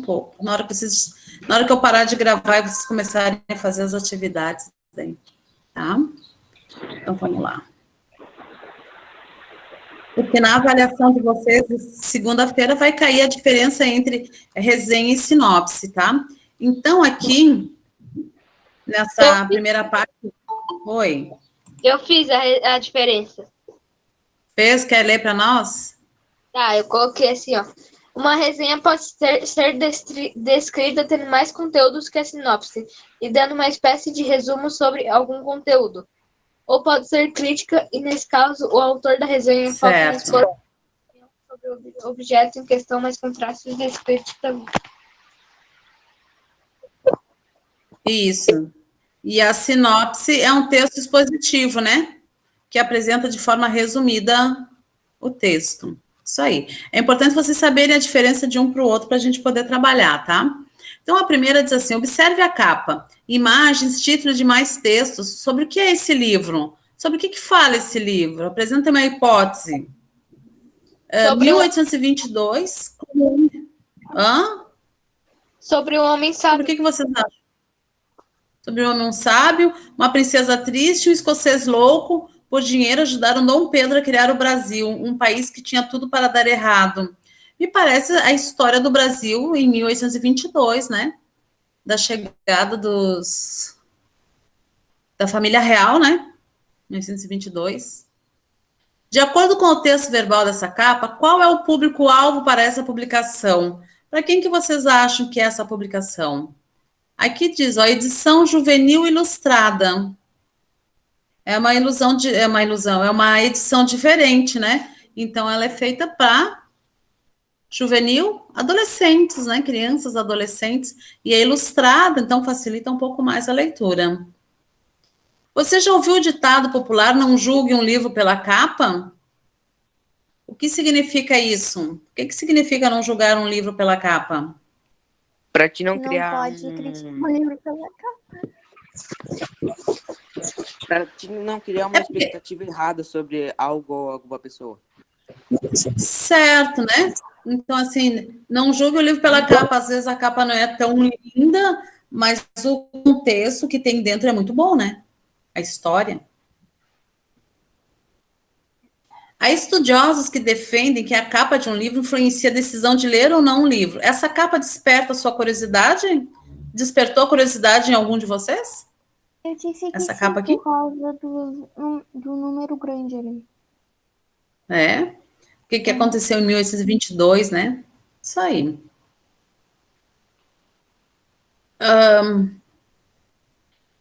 pouco. Na hora que eu parar de gravar e vocês começarem a fazer as atividades, tá? Então, vamos lá. Porque na avaliação de vocês, segunda-feira, vai cair a diferença entre resenha e sinopse, tá? Então, aqui, nessa primeira parte... Oi? Eu fiz a diferença. Fez? Quer ler para nós? Tá, eu coloquei assim, ó. Uma resenha pode ser descrita tendo mais conteúdos que a sinopse e dando uma espécie de resumo sobre algum conteúdo. Ou pode ser crítica, e nesse caso, o autor da resenha falta expor sobre o objeto em questão, mas com traços descritos também. Isso. E a sinopse é um texto expositivo, né? Que apresenta de forma resumida o texto. Isso aí. É importante vocês saberem a diferença de um para o outro para a gente poder trabalhar, tá? Então, a primeira diz assim, observe a capa, imagens, títulos de mais textos. Sobre o que é esse livro? Sobre o que fala esse livro? Apresenta uma hipótese. 1822. Hã? Sobre o homem sábio. Sobre o que vocês acham? Sobre um homem sábio, uma princesa triste, um escocês louco, por dinheiro ajudaram Dom Pedro a criar o Brasil, um país que tinha tudo para dar errado. Me parece a história do Brasil em 1822, né? Da chegada da família real, né? 1822. De acordo com o texto verbal dessa capa, qual é o público-alvo para essa publicação? Para quem que vocês acham que é essa publicação? Aqui diz, ó, edição juvenil ilustrada. É uma edição diferente, né? Então, ela é feita para juvenil, adolescentes, né? Crianças, adolescentes, e é ilustrada, então facilita um pouco mais a leitura. Você já ouviu o ditado popular, não julgue um livro pela capa? O que significa isso? O que significa não julgar um livro pela capa? Para te não criar... Não pode criticar um livro pela capa. Para te não criar uma expectativa errada sobre algo ou alguma pessoa. Certo, né? Então, assim, não julgue o livro pela capa. Às vezes a capa não é tão linda, mas o contexto que tem dentro é muito bom, né? A história. Há estudiosos que defendem que a capa de um livro influencia a decisão de ler ou não um livro. Essa capa desperta a sua curiosidade? Despertou a curiosidade em algum de vocês? Eu disse que essa sim, capa aqui? por causa do número grande ali. É. O que aconteceu em 1822, né? Isso aí.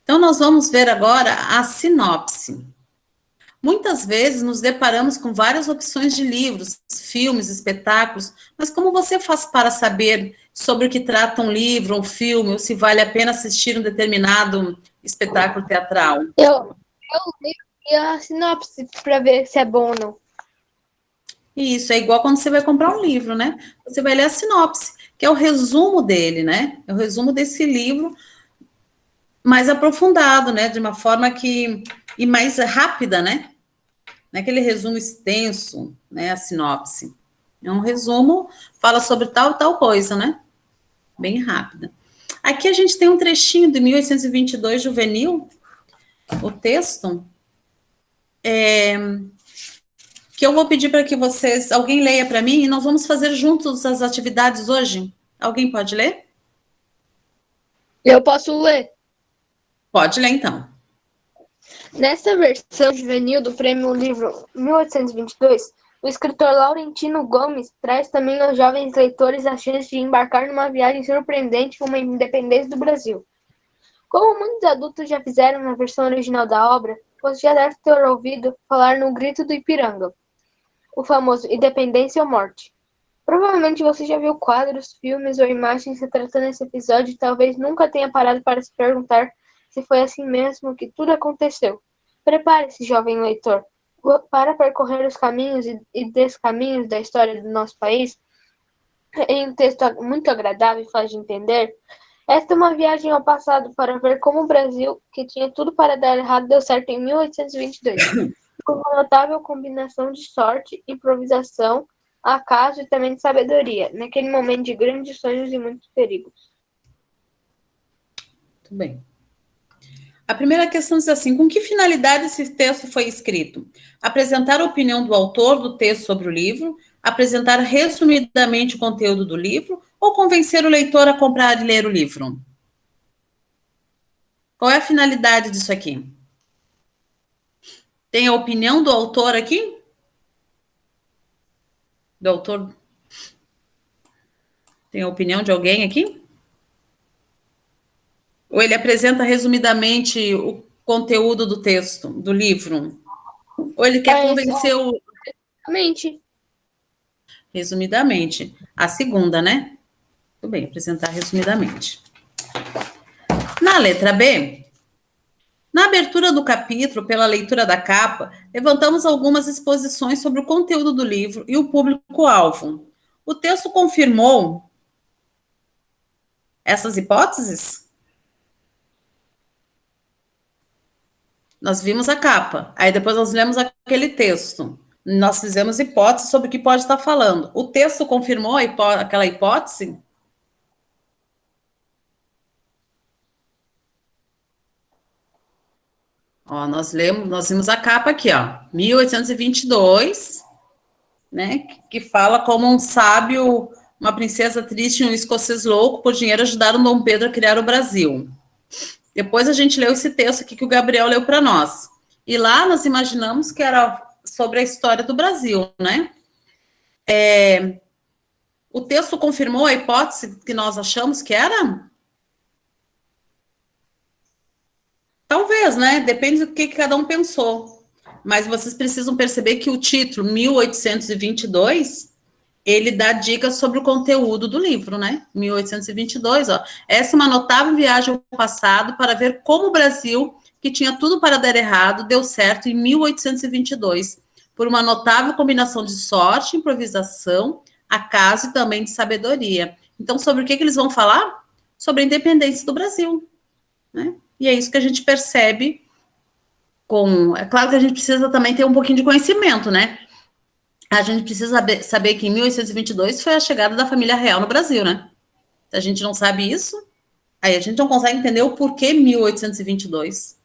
Então, nós vamos ver agora a sinopse. Muitas vezes nos deparamos com várias opções de livros, filmes, espetáculos, mas como você faz para saber sobre o que trata um livro, um filme, ou se vale a pena assistir um determinado espetáculo teatral? Eu leio a sinopse para ver se é bom ou não. Isso, é igual quando você vai comprar um livro, né? Você vai ler a sinopse, que é o resumo dele, né? É o resumo desse livro mais aprofundado, né? De uma forma e mais rápida, né? Não é aquele resumo extenso, né? A sinopse. É um resumo, fala sobre tal coisa, né? Bem rápida. Aqui a gente tem um trechinho de 1822, juvenil, o texto, que eu vou pedir para que alguém leia para mim, e nós vamos fazer juntos as atividades hoje. Alguém pode ler? Eu posso ler. Pode ler, então. Nesta versão juvenil do Prêmio Livro 1822, o escritor Laurentino Gomes traz também aos jovens leitores a chance de embarcar numa viagem surpreendente rumo à independência do Brasil. Como muitos adultos já fizeram na versão original da obra, você já deve ter ouvido falar no Grito do Ipiranga, o famoso Independência ou Morte. Provavelmente você já viu quadros, filmes ou imagens retratando esse episódio e talvez nunca tenha parado para se perguntar se foi assim mesmo que tudo aconteceu. Prepare-se, jovem leitor, para percorrer os caminhos e descaminhos da história do nosso país. Em um texto muito agradável e fácil de entender, esta é uma viagem ao passado para ver como o Brasil, que tinha tudo para dar errado, deu certo em 1822. Com uma notável combinação de sorte, improvisação, acaso e também de sabedoria, naquele momento de grandes sonhos e muitos perigos. Muito bem. A primeira questão diz assim: com que finalidade esse texto foi escrito? Apresentar a opinião do autor do texto sobre o livro, apresentar resumidamente o conteúdo do livro ou convencer o leitor a comprar e ler o livro? Qual é a finalidade disso aqui? Tem a opinião do autor aqui? Do autor? Tem a opinião de alguém aqui? Ou ele apresenta resumidamente o conteúdo do texto, do livro? Ou ele quer convencer o... Resumidamente. Resumidamente. A segunda, né? Tudo bem, apresentar resumidamente. Na letra B, na abertura do capítulo, pela leitura da capa, levantamos algumas exposições sobre o conteúdo do livro e o público-alvo. O texto confirmou essas hipóteses? Nós vimos a capa, aí depois nós lemos aquele texto. Nós fizemos hipóteses sobre o que pode estar falando. O texto confirmou aquela hipótese? Ó, nós vimos a capa aqui, ó, 1822, né, que fala como um sábio, uma princesa triste e um escocês louco por dinheiro ajudaram Dom Pedro a criar o Brasil. Depois a gente leu esse texto aqui que o Gabriel leu para nós. E lá nós imaginamos que era sobre a história do Brasil, né? O texto confirmou a hipótese que nós achamos que era? Talvez, né? Depende do que cada um pensou. Mas vocês precisam perceber que o título, 1822, ele dá dicas sobre o conteúdo do livro, né? 1822, ó. Essa é uma notável viagem ao passado para ver como o Brasil, que tinha tudo para dar errado, deu certo em 1822, por uma notável combinação de sorte, improvisação, acaso e também de sabedoria. Então, sobre o que eles vão falar? Sobre a independência do Brasil, né? E é isso que a gente percebe é claro que a gente precisa também ter um pouquinho de conhecimento, né? A gente precisa saber que em 1822 foi a chegada da família real no Brasil, né? Se a gente não sabe isso, aí a gente não consegue entender o porquê 1822,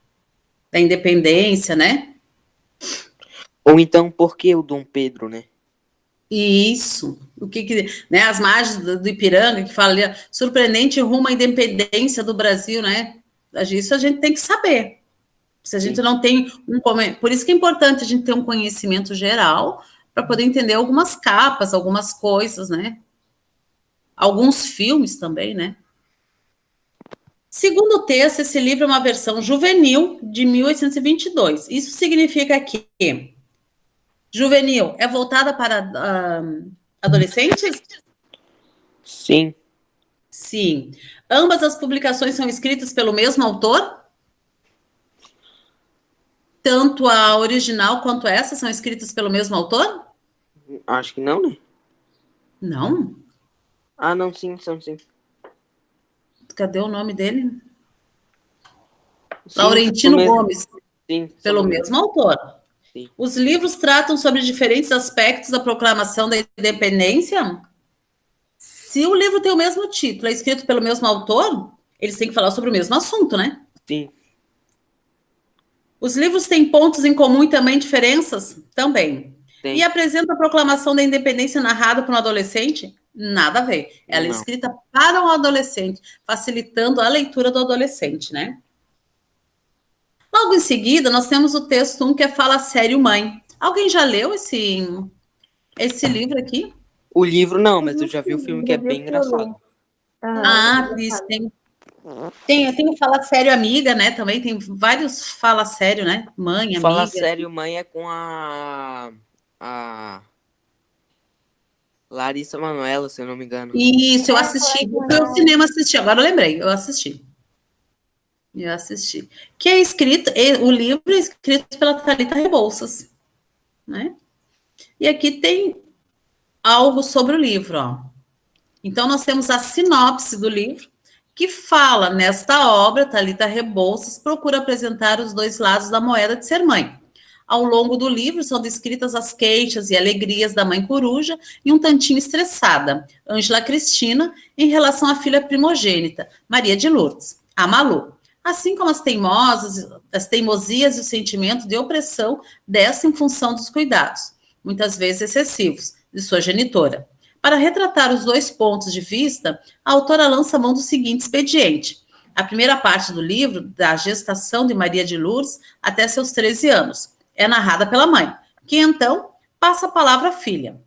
da independência, né? Ou então, por que o Dom Pedro, né? Isso. Né, as margens do Ipiranga, que fala ali, surpreendente rumo à independência do Brasil, né? Isso a gente tem que saber. Se a gente não tem por isso que é importante a gente ter um conhecimento geral para poder entender algumas capas, algumas coisas, né? Alguns filmes também, né? Segundo o texto, esse livro é uma versão juvenil de 1822. Isso significa que juvenil é voltada para adolescentes? Sim. Sim. Ambas as publicações são escritas pelo mesmo autor? Tanto a original quanto essa são escritas pelo mesmo autor? Acho que não, né? Não? Ah, não, sim, são sim. Cadê o nome dele? Sim, Laurentino mesmo. Gomes. Sim, pelo mesmo autor. Sim. Os livros tratam sobre diferentes aspectos da proclamação da independência? Se o livro tem o mesmo título, é escrito pelo mesmo autor, eles têm que falar sobre o mesmo assunto, né? Sim. Os livros têm pontos em comum e também diferenças? Também. Tem. E apresenta a proclamação da independência narrada por um adolescente? Nada a ver. Ela é escrita para um adolescente, facilitando a leitura do adolescente, né? Logo em seguida, nós temos o texto 1, que é Fala Sério, Mãe. Alguém já leu esse livro aqui? O livro não, mas eu já vi o filme que é bem engraçado. Isso, tem o Fala Sério, Amiga, né? Também tem vários Fala Sério, né? Mãe, amiga. Fala Sério, Mãe é com a Larissa Manoela, se eu não me engano. Isso, eu assisti. Fui ao cinema assistir, agora eu lembrei, eu assisti. Que é escrito, o livro é escrito pela Thalita Rebouças, né? E aqui tem algo sobre o livro, ó. Então, nós temos a sinopse do livro, que fala, nesta obra, Thalita Rebouças procura apresentar os dois lados da moeda de ser mãe. Ao longo do livro são descritas as queixas e alegrias da mãe coruja e um tantinho estressada, Ângela Cristina, em relação à filha primogênita, Maria de Lourdes, a Malu, assim como as teimosias e o sentimento de opressão dessa em função dos cuidados, muitas vezes excessivos, de sua genitora. Para retratar os dois pontos de vista, a autora lança mão do seguinte expediente. A primeira parte do livro, da gestação de Maria de Lourdes até seus 13 anos, é narrada pela mãe, que então passa a palavra à filha.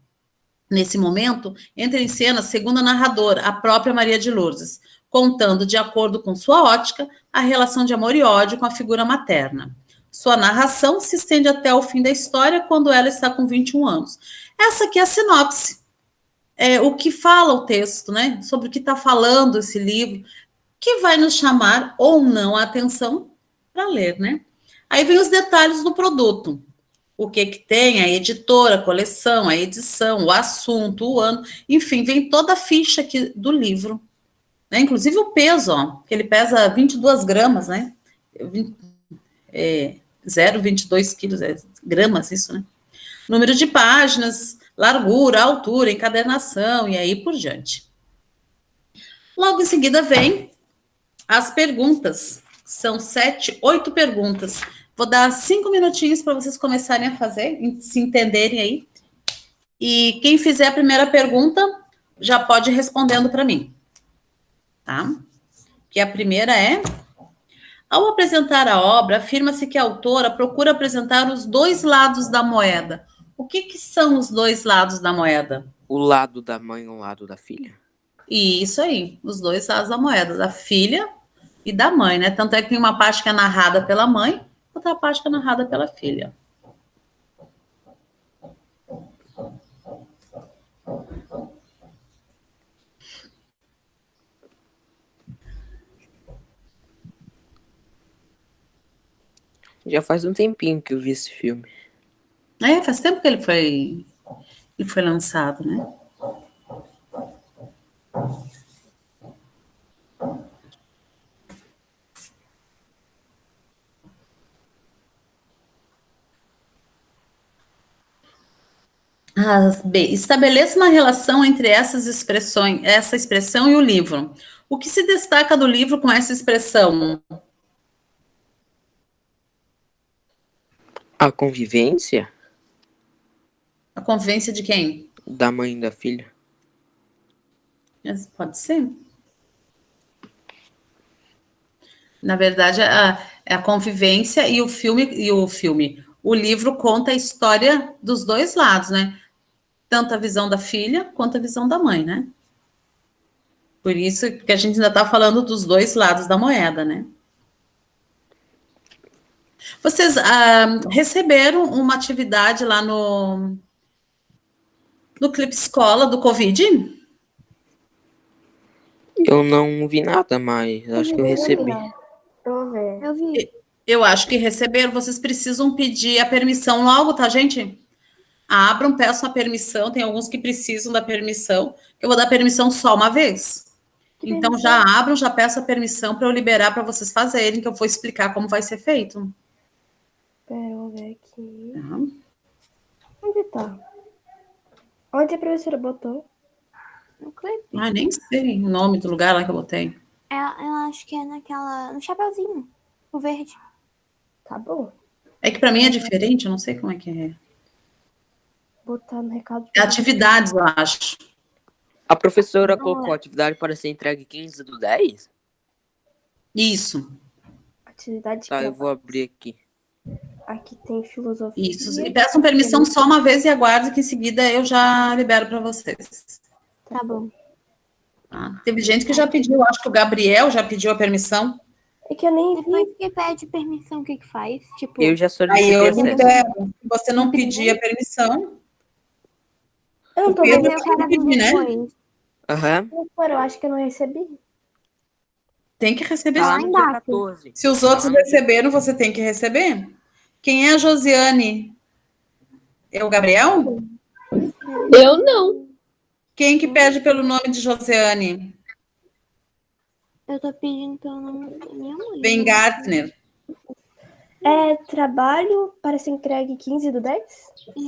Nesse momento, entra em cena a segunda narradora, a própria Maria de Lourdes, contando, de acordo com sua ótica, a relação de amor e ódio com a figura materna. Sua narração se estende até o fim da história, quando ela está com 21 anos. Essa aqui é a sinopse. É o que fala o texto, né? Sobre o que está falando esse livro, que vai nos chamar ou não a atenção para ler, né? Aí vem os detalhes do produto. O que tem, a editora, a coleção, a edição, o assunto, o ano, enfim, vem toda a ficha aqui do livro. Né? Inclusive o peso, ó, que ele pesa 22 gramas, né? 0,22 quilos, gramas, isso, né? Número de páginas, largura, altura, encadernação, e aí por diante. Logo em seguida vem as perguntas. São 7, 8 perguntas. Vou dar 5 minutinhos para vocês começarem a fazer, se entenderem aí. E quem fizer a primeira pergunta já pode ir respondendo para mim. Tá? Que a primeira é: ao apresentar a obra, afirma-se que a autora procura apresentar os dois lados da moeda. O que são os dois lados da moeda? O lado da mãe e o lado da filha? Isso aí, os dois lados da moeda, da filha e da mãe, né? Tanto é que tem uma parte que é narrada pela mãe, outra parte que é narrada pela filha. Já faz um tempinho que eu vi esse filme. Faz tempo que ele foi lançado, né? B. Estabeleça uma relação entre essa expressão e o livro. O que se destaca do livro com essa expressão? A convivência? A convivência de quem? Da mãe e da filha. Pode ser. Na verdade, a convivência e o filme. O livro conta a história dos dois lados, né? Tanto a visão da filha quanto a visão da mãe, né? Por isso que a gente ainda está falando dos dois lados da moeda, né? Vocês receberam uma atividade lá no Clipe Escola do Covid? Eu não vi nada, mas acho que eu recebi. Eu vi. Eu acho que receberam. Vocês precisam pedir a permissão logo, tá, gente? Abram, peçam a permissão. Tem alguns que precisam da permissão. Eu vou dar permissão só uma vez. Então, já abram, já peço a permissão para eu liberar para vocês fazerem, que eu vou explicar como vai ser feito. Pera, eu vou ver aqui. Uhum. Onde tá? Onde a professora botou? No clipe. Nem sei o nome do lugar lá que eu botei. Eu acho que é no chapeuzinho, o verde. Tá bom. É que para mim é diferente, eu não sei como é que é. Botar no recado. É atividades, eu acho. A professora colocou a atividade para ser entregue 15/10? Isso. Atividade. Tá, eu vou abrir aqui. Aqui tem filosofia. Isso. E peçam permissão só uma vez e aguardem que em seguida eu já libero para vocês. Tá bom. Tá? Teve gente que já pediu, acho que o Gabriel já pediu a permissão. É que eu nem vi. Depois que pede permissão, o que faz? Tipo, Eu já Aí solicitei eu acesso. libero. Se você não pedir a permissão, Eu não tô Pedro vendo. eu quero pedir, abrir né? depois. Aham. Eu acho que eu não recebi. Tem que receber. Tá lá sim. no dia 14. Se os outros receberam, você tem que receber. Quem é a Josiane? É o Gabriel? Eu não. Quem que pede pelo nome de Josiane? Eu tô pedindo pelo nome da minha mãe. Ben Gartner. É trabalho para ser entregue 15/10?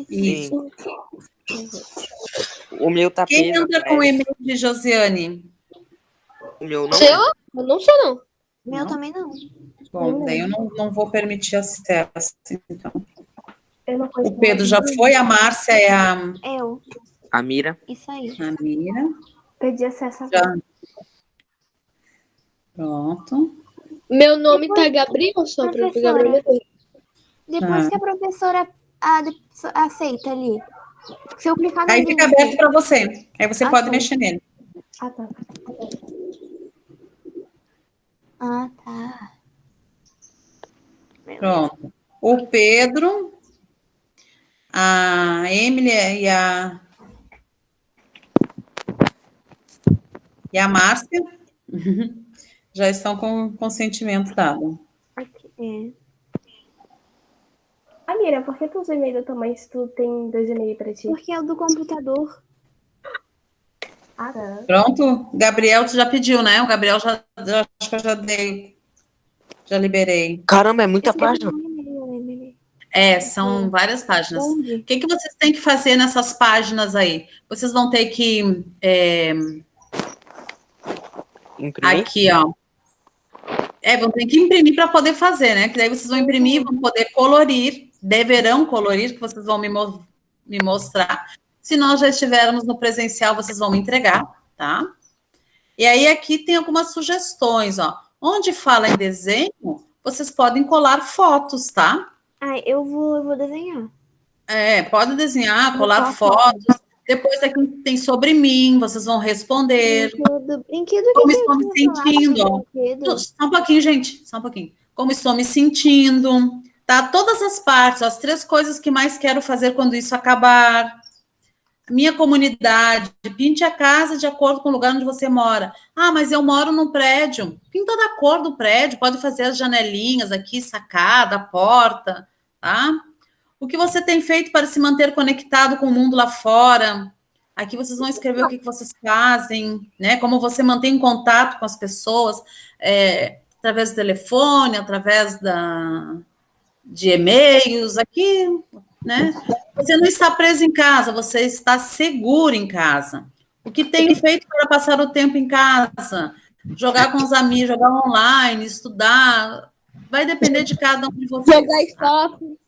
Isso. O meu tá Quem preso. entra com o e-mail de Josiane? O meu não. Seu? Eu não sei, não. Meu Não? também não. Bom, daí eu não vou permitir acesso, então. Eu não conheço O Pedro já nada. foi, a Márcia é a Eu. A Mira. Isso aí. Mira. Perdi acesso Já. agora. Pronto. Meu nome tá Gabriel, só pra pegar Professora. Gabriel. Depois Tá. que a professora aceita ali. Se eu clicar no Aí link. fica aberto para você. Aí você pode tá. mexer nele. Ah, tá. Ah, tá. Pronto. O Pedro, a Emily e a Márcia já estão com consentimento dado. Aqui, Amira, por que teus e-mails do tamanho se tu tem 2 e-mails pra ti? Porque é o do computador. Ah, tá. Pronto? Gabriel, tu já pediu, né? O Gabriel acho que eu já dei. Já liberei. Caramba, é muita página. São várias páginas. Onde? O que vocês têm que fazer nessas páginas aí? Vocês vão ter que... Imprimir? aqui, ó. Vão ter que imprimir para poder fazer, né? Que daí vocês vão imprimir, vão poder colorir, deverão colorir, que vocês vão me mostrar. Se nós já estivermos no presencial, vocês vão me entregar, tá? E aí aqui tem algumas sugestões, ó. Onde fala em desenho, vocês podem colar fotos, tá? Ah, eu vou desenhar. Pode desenhar, colar fotos. Depois aqui tem sobre mim, vocês vão responder. Brinquedo Como que estou me sentindo, ó. Brinquedo. Só um pouquinho, gente, só um pouquinho. Como estou me sentindo, tá? Todas as partes, ó, as 3 coisas que mais quero fazer quando isso acabar. Minha comunidade, pinte a casa de acordo com o lugar onde você mora. Ah, mas eu moro num prédio. Pinta da cor do prédio, pode fazer as janelinhas aqui, sacada, porta, tá? O que você tem feito para se manter conectado com o mundo lá fora? Aqui vocês vão escrever o que vocês fazem, né? Como você mantém contato com as pessoas, através do telefone, através de e-mails, aqui, né? Você não está preso em casa, você está seguro em casa. O que tem feito para passar o tempo em casa? Jogar com os amigos, jogar online, estudar, vai depender de cada um de vocês. Jogar stop.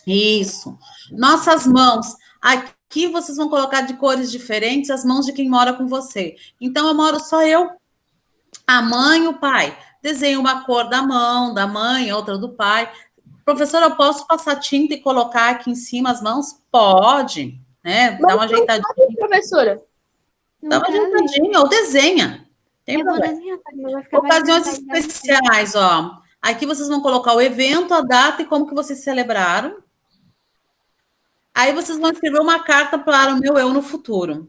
Isso. Nossas mãos. Aqui vocês vão colocar de cores diferentes as mãos de quem mora com você. Então, eu moro só eu, a mãe e o pai. Desenho uma cor da mão, da mãe, outra do pai. Professor, eu posso passar tinta e colocar aqui em cima as mãos? Pode, né? Dá uma ajeitadinha. Professora. Dá uma ajeitadinha, ou desenha. Tem Eu vou problema. desenhar, tá? Mas vai ficar Ocasiões mais especiais, ó. Aqui vocês vão colocar o evento, a data e como que vocês celebraram. Aí vocês vão escrever uma carta para o meu eu no futuro.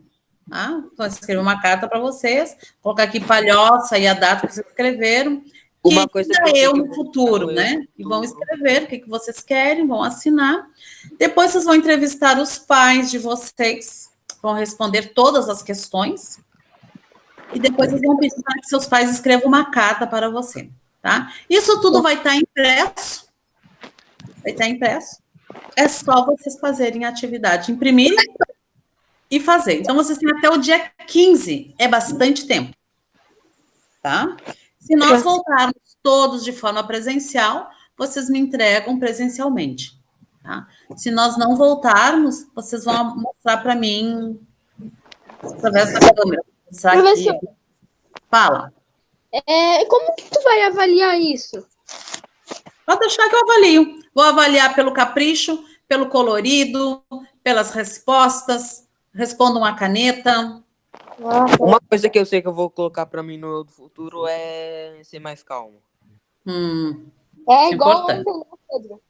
Tá? Vou escrever uma carta para vocês, colocar aqui palhoça e a data que vocês escreveram. Uma Que coisa ainda que eu eu sei no que futuro, eu né? no E vão futuro. escrever o que vocês querem, vão assinar. Depois vocês vão entrevistar os pais de vocês, vão responder todas as questões. E depois vocês vão pedir para que seus pais escrevam uma carta para você, tá? Isso tudo vai estar impresso. Vai estar impresso. É só vocês fazerem a atividade, imprimirem e fazer. Então, vocês têm até o dia 15, é bastante tempo, tá? Se nós voltarmos todos de forma presencial, vocês me entregam presencialmente, tá? Se nós não voltarmos, vocês vão mostrar para mim através da câmera. Professor. Fala. Como que tu vai avaliar isso? Pode deixar que eu avalio. Vou avaliar pelo capricho, pelo colorido, pelas respostas. Respondo uma caneta. Uma coisa que eu sei que eu vou colocar pra mim no eu do futuro é ser mais calmo. É Isso igual importante. ontem, né, Pedro?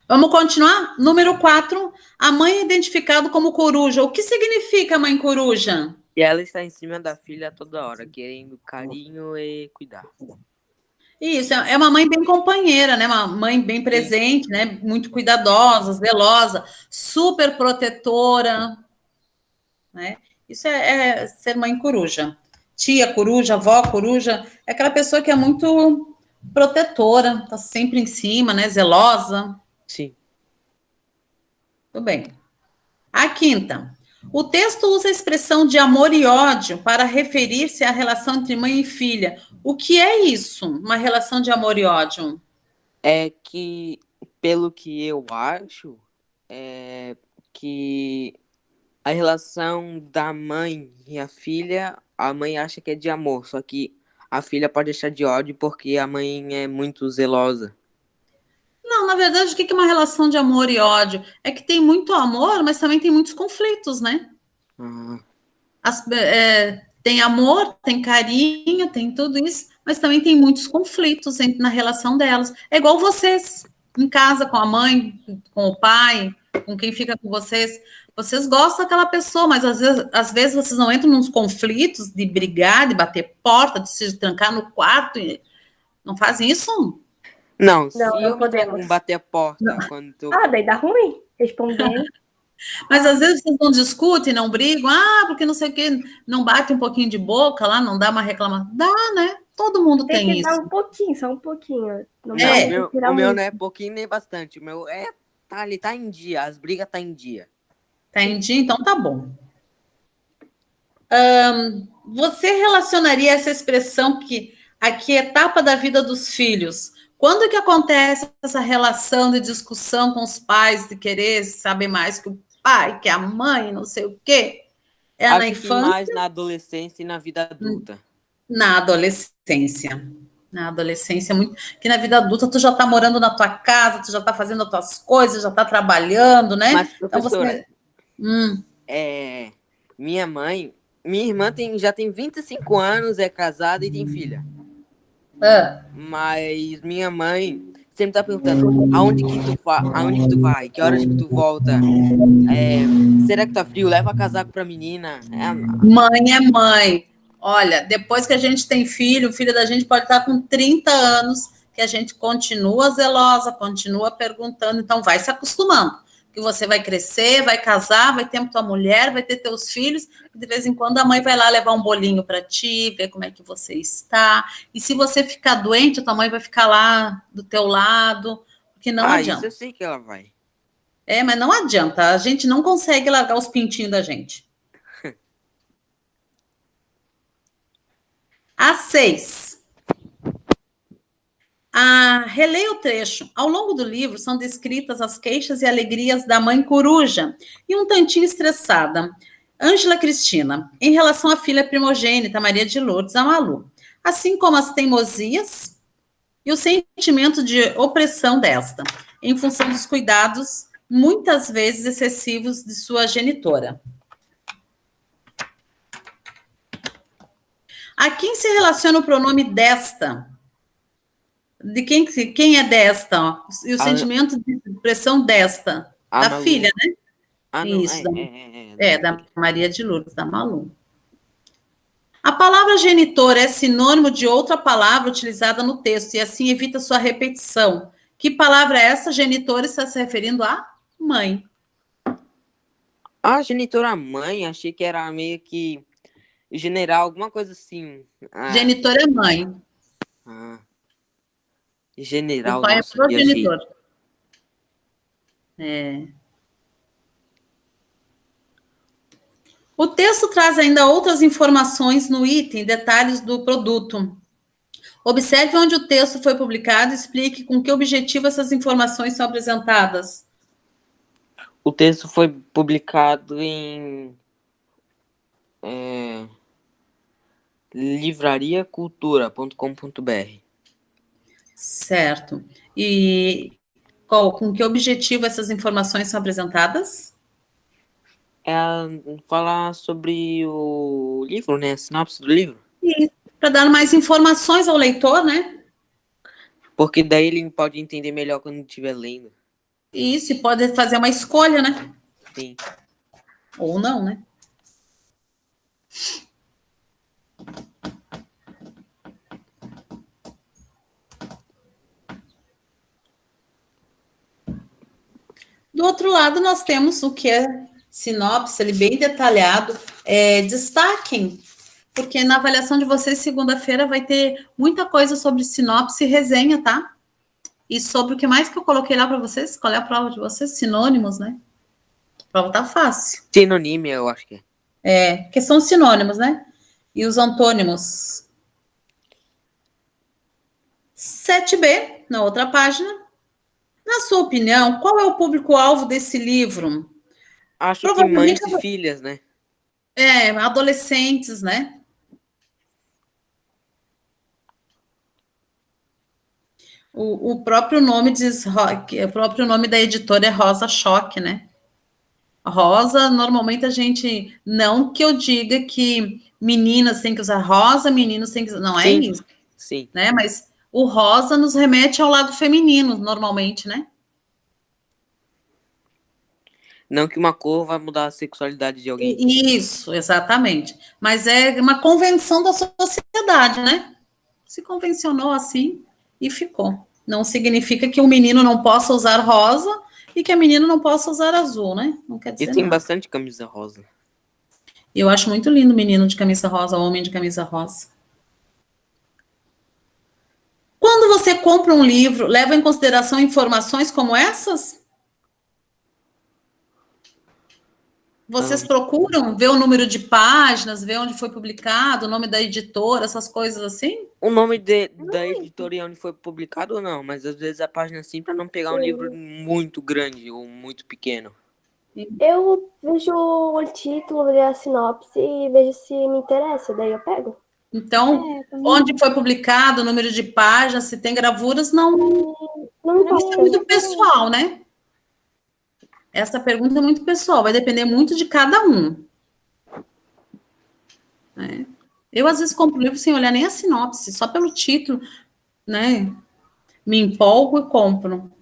Vamos continuar? Número 4. A mãe é identificada como coruja. O que significa mãe coruja? E ela está em cima da filha toda hora, querendo carinho e cuidar. Isso, é uma mãe bem companheira, né? Uma mãe bem presente, né? Muito cuidadosa, zelosa, super protetora, né? Isso é ser mãe coruja. Tia coruja, avó coruja, é aquela pessoa que é muito protetora, está sempre em cima, né? Zelosa. Sim. Tudo bem. A quinta. O texto usa a expressão de amor e ódio para referir-se à relação entre mãe e filha. O que é isso? Uma relação de amor e ódio? É que, pelo que eu acho, é que a relação da mãe e a filha, a mãe acha que é de amor, só que a filha pode achar de ódio porque a mãe é muito zelosa. Não, na verdade, o que é uma relação de amor e ódio? É que tem muito amor, mas também tem muitos conflitos, né? Ah, Tem amor, tem carinho, tem tudo isso, mas também tem muitos conflitos na relação delas. É igual vocês, em casa, com a mãe, com o pai, com quem fica com vocês. Vocês gostam daquela pessoa, mas às vezes vocês não entram nos conflitos de brigar, de bater porta, de se trancar no quarto. Não fazem isso? não, se Não, não eu me tranco podemos. em bater a porta quando tô... Ah, daí dá ruim. Respondendo. Mas às vezes vocês não discutem, não brigam, porque não sei o quê, não bate um pouquinho de boca lá, não dá uma reclamação. Dá, né? Todo mundo Tem tem que isso. dar um pouquinho, só um pouquinho. Não Não, pode É. o meu muito. não é pouquinho nem bastante. O meu tá ali, tá em dia. As brigas tá em dia. Tá em dia, então tá bom. Você relacionaria essa expressão que aqui é etapa da vida dos filhos? Quando que acontece essa relação de discussão com os pais, de querer saber mais que o pai, que a mãe, não sei o quê? É na Acho que infância, mais na adolescência e na vida adulta. na adolescência. Na adolescência, muito. Que na vida adulta tu já tá morando na tua casa, tu já tá fazendo as tuas coisas, já tá trabalhando, né? Mas, Então professora, você. minha irmã já tem 25 anos, é casada e tem filha. Ah, Mas minha mãe sempre tá perguntando aonde que tu vai, que horas que tu volta, será que tá frio? Leva casaco pra menina. mãe é mãe. Olha, depois que a gente tem filho, o filho da gente pode estar com 30 anos, que a gente continua zelosa, continua perguntando, então vai se acostumando. Que você vai crescer, vai casar, vai ter tua mulher, vai ter teus filhos, e de vez em quando a mãe vai lá levar um bolinho para ti, ver como é que você está. E se você ficar doente, a tua mãe vai ficar lá do teu lado, porque não Isso adianta. eu sei que ela vai. Mas não adianta, a gente não consegue largar os pintinhos da gente. A 6. Releia o trecho. Ao longo do livro são descritas as queixas e alegrias da mãe coruja e um tantinho estressada, Ângela Cristina, em relação à filha primogênita, Maria de Lourdes, a Malu, assim como as teimosias e o sentimento de opressão desta, em função dos cuidados, muitas vezes excessivos, de sua genitora. A quem se relaciona o pronome desta? De quem é desta? Ó? E o sentimento de expressão desta? Da Malu. filha, né? Não, Isso. da Da Maria de Lourdes, da Malu. A palavra genitor é sinônimo de outra palavra utilizada no texto e assim evita sua repetição. Que palavra é essa? Genitor está se referindo à mãe. A genitora mãe, achei que era meio que general, alguma coisa assim. Genitor é mãe. General, O pai nossa, é progenitor. viajei. O texto traz ainda outras informações no item, detalhes do produto. Observe onde o texto foi publicado e explique com que objetivo essas informações são apresentadas. O texto foi publicado em livrariacultura.com.br. Certo. E com que objetivo essas informações são apresentadas? Falar sobre o livro, né? A sinopse do livro. Para dar mais informações ao leitor, né? Porque daí ele pode entender melhor quando estiver lendo. Isso, e pode fazer uma escolha, né? Sim. Ou não, né? Do outro lado, nós temos o que é sinopse, ele bem detalhado. Destaquem porque na avaliação de vocês, segunda-feira, vai ter muita coisa sobre sinopse e resenha, tá? E sobre o que mais que eu coloquei lá para vocês? Qual é a prova de vocês? Sinônimos, né? A prova tá fácil. Sinonímia, eu acho que é. Que são sinônimos, né? E os antônimos. 7b, na outra página. Na sua opinião, qual é o público-alvo desse livro? Acho que Provavelmente mães e filhas, né? Adolescentes, né? O próprio nome diz, o próprio nome da editora é Rosa Choque, né? Rosa, normalmente a gente, não que eu diga que meninas têm que usar rosa, meninos têm que usar, não é Sim, isso, sim. né? Mas o rosa nos remete ao lado feminino, normalmente, né? Não que uma cor vai mudar a sexualidade de alguém. Isso, exatamente. Mas é uma convenção da sociedade, né? Se convencionou assim e ficou. Não significa que o menino não possa usar rosa e que a menina não possa usar azul, né? Não quer E dizer tem nada. bastante camisa rosa. Eu acho muito lindo o menino de camisa rosa, o homem de camisa rosa. Quando você compra um livro, leva em consideração informações como essas? Vocês Ah, procuram ver o número de páginas, ver onde foi publicado, o nome da editora, essas coisas assim? o nome da editorial onde foi publicado ou não, mas às vezes a página assim para não pegar um livro muito grande ou muito pequeno. Eu vejo o título, vejo a sinopse e vejo se me interessa, daí eu pego. Então, onde foi publicado, o número de páginas, se tem gravuras, não, Não isso é importa. muito pessoal, né? Essa pergunta é muito pessoal, vai depender muito de cada um. Né? Eu, às vezes, compro livro sem olhar nem a sinopse, só pelo título, né? Me empolgo e compro.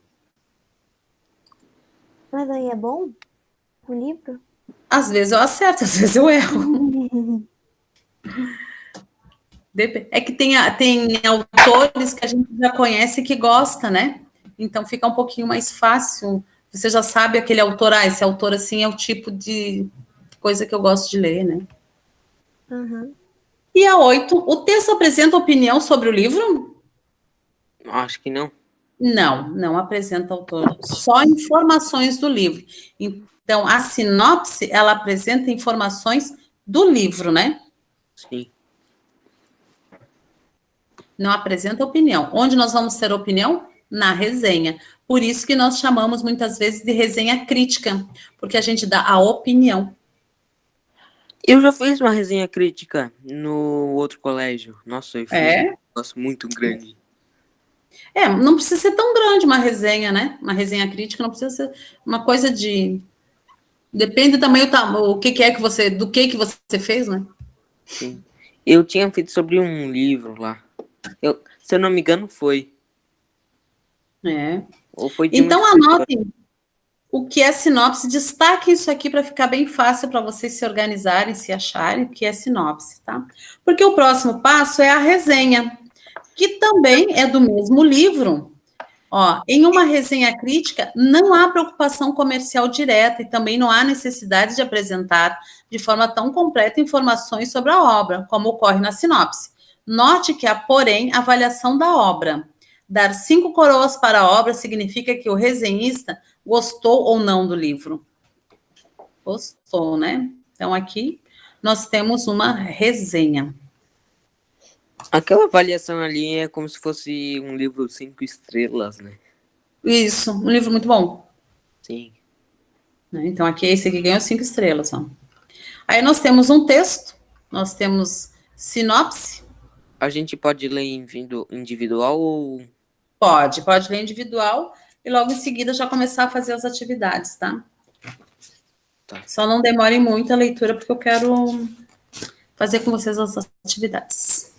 Mas aí é bom o livro? Às vezes eu acerto, às vezes eu erro. É que tem autores que a gente já conhece que gosta, né? Então fica um pouquinho mais fácil. Você já sabe aquele autor, esse autor assim é o tipo de coisa que eu gosto de ler, né? Uhum. E a 8, o texto apresenta opinião sobre o livro? Acho que não. Não, não apresenta autor, só informações do livro. Então, a sinopse, ela apresenta informações do livro, né? Sim. Não apresenta opinião. Onde nós vamos ter opinião? Na resenha. Por isso que nós chamamos muitas vezes de resenha crítica, porque a gente dá a opinião. Eu já fiz uma resenha crítica no outro colégio. Nossa, eu fiz um negócio muito grande. Não precisa ser tão grande uma resenha, né? Uma resenha crítica não precisa ser uma coisa de... Depende também o que é que você... Do que você fez, né? Sim. Eu tinha feito sobre um livro lá. Se eu não me engano, foi. Ou foi de Então, uma anotem o que é sinopse. Destaque isso aqui para ficar bem fácil para vocês se organizarem, se acharem o que é sinopse, tá? Porque o próximo passo é a resenha, que também é do mesmo livro. Ó, em uma resenha crítica, não há preocupação comercial direta e também não há necessidade de apresentar de forma tão completa informações sobre a obra, como ocorre na sinopse. Note que há, porém, avaliação da obra. Dar 5 coroas para a obra significa que o resenhista gostou ou não do livro. Gostou, né? Então, aqui nós temos uma resenha. Aquela avaliação ali é como se fosse um livro 5 estrelas, né? Isso, um livro muito bom. Sim. Então, aqui, esse aqui ganhou 5 estrelas, ó. Aí nós temos um texto, nós temos sinopse. A gente pode ler em individual ou... Pode ler individual e logo em seguida já começar a fazer as atividades, tá? Tá. Só não demore muito a leitura, porque eu quero fazer com vocês as atividades.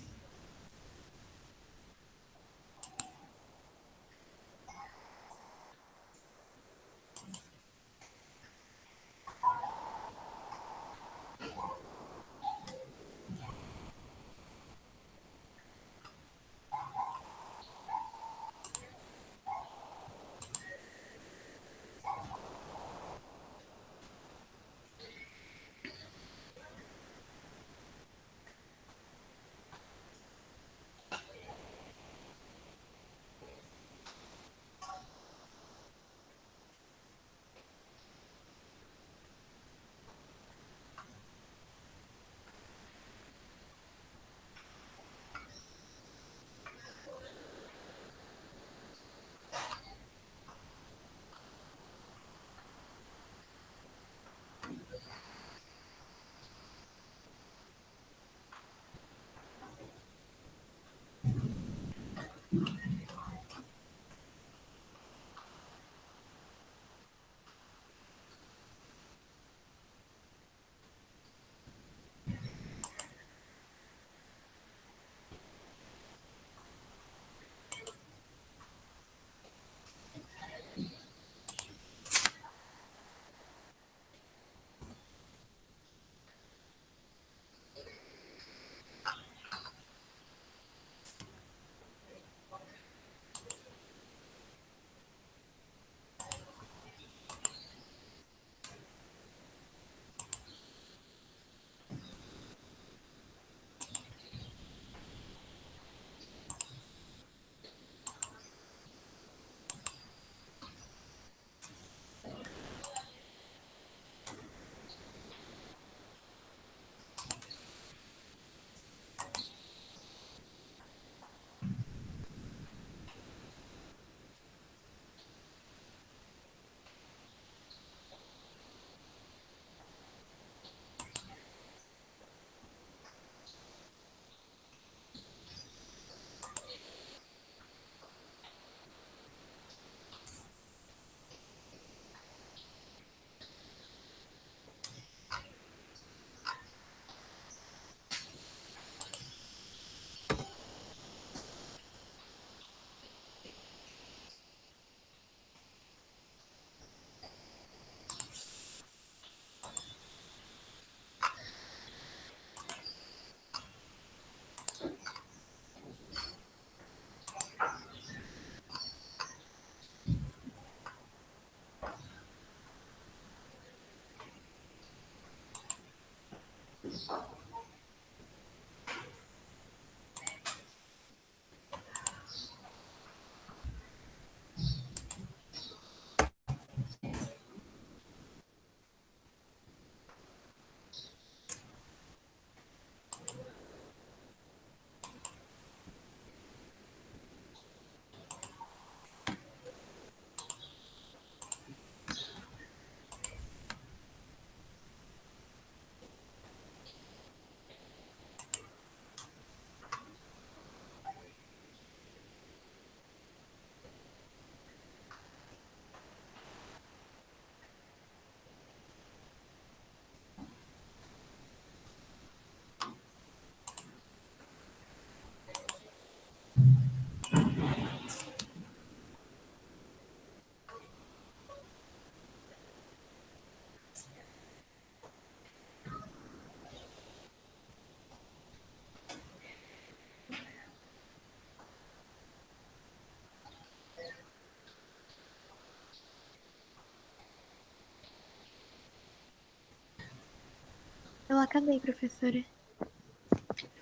Eu acabei, professora.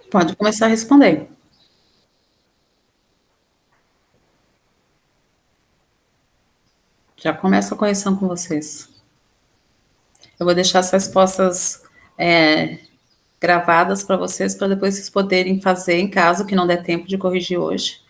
Pode começar a responder. Já começa a correção com vocês. Eu vou deixar as respostas gravadas para vocês depois vocês poderem fazer em caso que não der tempo de corrigir hoje.